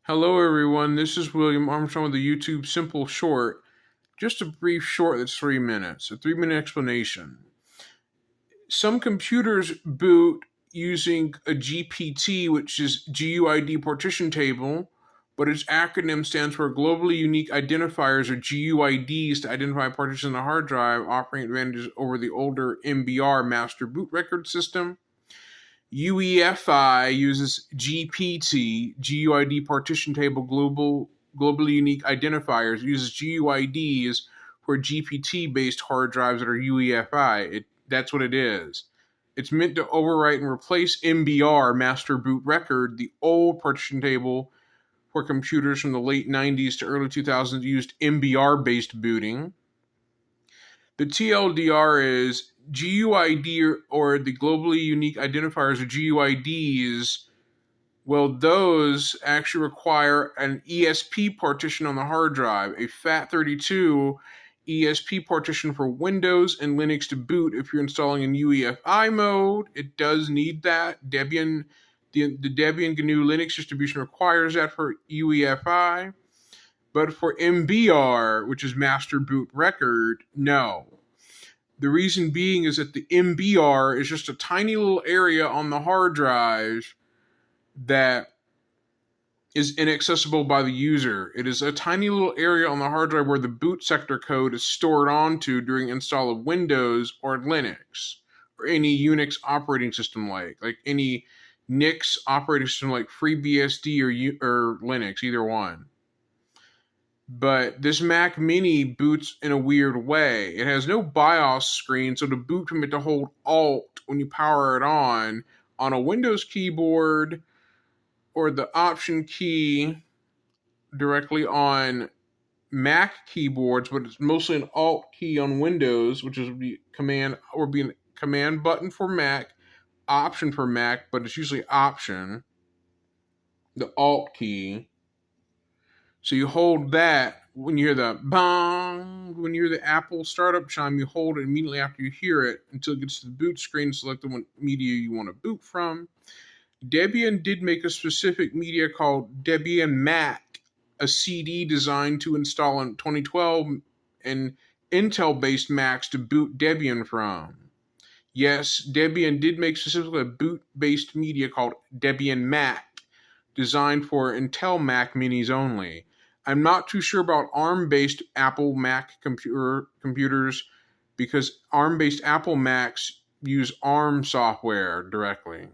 Hello, everyone. This is William Armstrong with the YouTube Simple Short. Just a brief short that's 3 minutes, a 3-minute explanation. Some computers boot using a GPT, which is GUID partition table, but its acronym stands for Globally Unique Identifiers, or GUIDs, to identify partitions on the hard drive, offering advantages over the older MBR master boot record system. UEFI uses GPT, GUID partition table globally unique identifiers. It uses GUIDs for GPT-based hard drives that are UEFI. That's what it is. It's meant to overwrite and replace MBR, master boot record, the old partition table for computers from the late 90s to early 2000s used MBR-based booting. The TLDR is GUID, or the globally unique identifiers, or GUIDs. Well, those actually require an ESP partition on the hard drive, a FAT32 ESP partition for Windows and Linux to boot if you're installing in UEFI mode. It does need that. The Debian GNU Linux distribution requires that for UEFI. But for MBR, which is master boot record, no. The reason being is that the MBR is just a tiny little area on the hard drive that is inaccessible by the user. It is a tiny little area on the hard drive where the boot sector code is stored onto during install of Windows or Linux, or any Unix operating system like any NIX operating system like FreeBSD or Linux, either one. But this Mac Mini boots in a weird way. It has no BIOS screen, so to boot from it to hold Alt when you power it on a Windows keyboard, or the Option key directly on Mac keyboards, but it's mostly an Alt key on Windows, which is the command button for Mac, Option for Mac, but it's usually Option, the Alt key. So you hold that when you hear the bong, when you hear the Apple startup chime, you hold it immediately after you hear it until it gets to the boot screen, select the media you want to boot from. Debian did make a specific media called Debian Mac, a CD designed to install in 2012 and Intel-based Macs to boot Debian from. Yes, Debian did make specifically a boot-based media called Debian Mac, designed for Intel Mac Minis only. I'm not too sure about ARM-based Apple Mac computers, because ARM-based Apple Macs use ARM software directly.